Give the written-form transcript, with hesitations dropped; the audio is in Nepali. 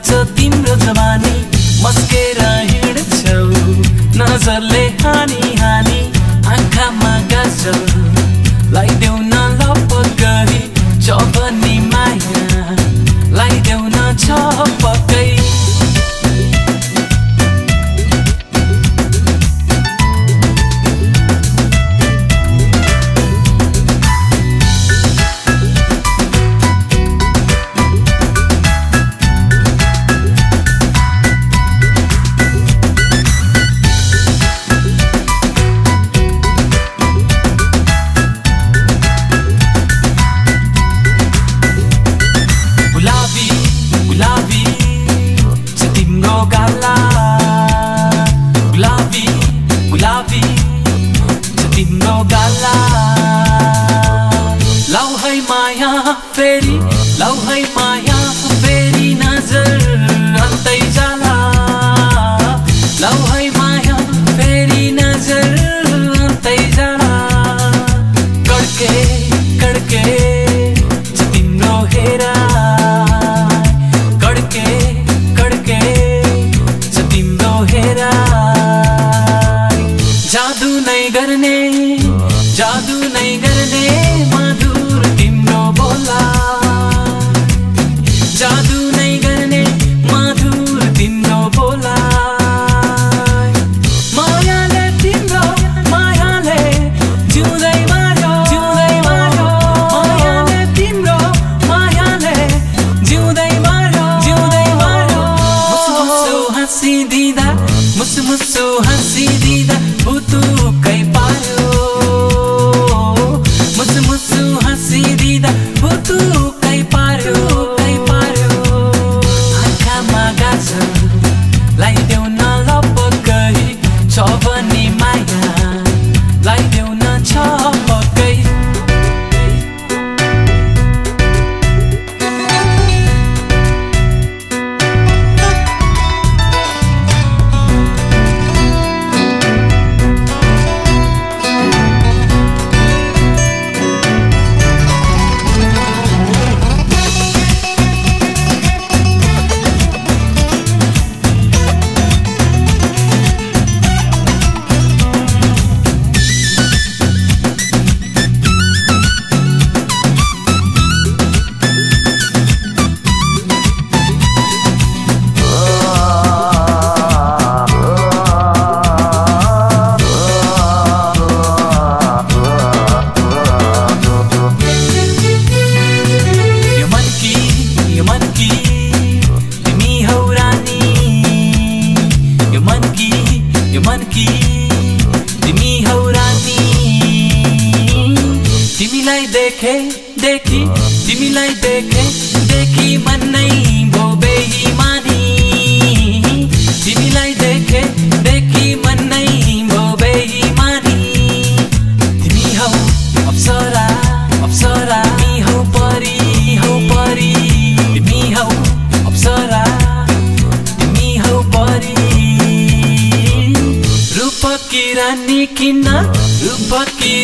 लाग्छ तिम्रो जवानी मस्केर हिँड्छौ नजरले हानी हानी आँखामा गाजल लाइदेऊ न लपक गरी चौबनी माया लाइदेऊ न छपकै फेरि लौ है माया फेरि नजर अन्तै जाला लौ है माया फेरि नजर अन्तै जाला कड्के कड्के छ तिम्रो हेरा कड्के कड्के छ तिम्रो हेरा जादु नै गर्ने मधुर तिम्रो बोला जादु नै गर्ने मधुर तिम्रो बोला मायाले तिम्रो मायाले जिउँदै मार्यो मायाले तिम्रो मायाले जिउँदै मार्यो मुसु मुसु हाँसिदिँदा मुसु मुसु हाँसिदिँदा भुतुकै पार्यो मुसु मुसु हाँसिदिँदा भुतुकै पार्यो आँखामा गाजल लाइदेऊ न लपक गरी चौबनी माया लाइदेऊ न छपकै तिमीलाई देखी मन नै भो बेइमानी तिमीलाई देखी मन नै भो बेइमानी तिमी हौ अप्सरा तिमी हौ परी तिमी हौ अप्सरा तिमी हौ परी रूपकी रानी किन रूपकी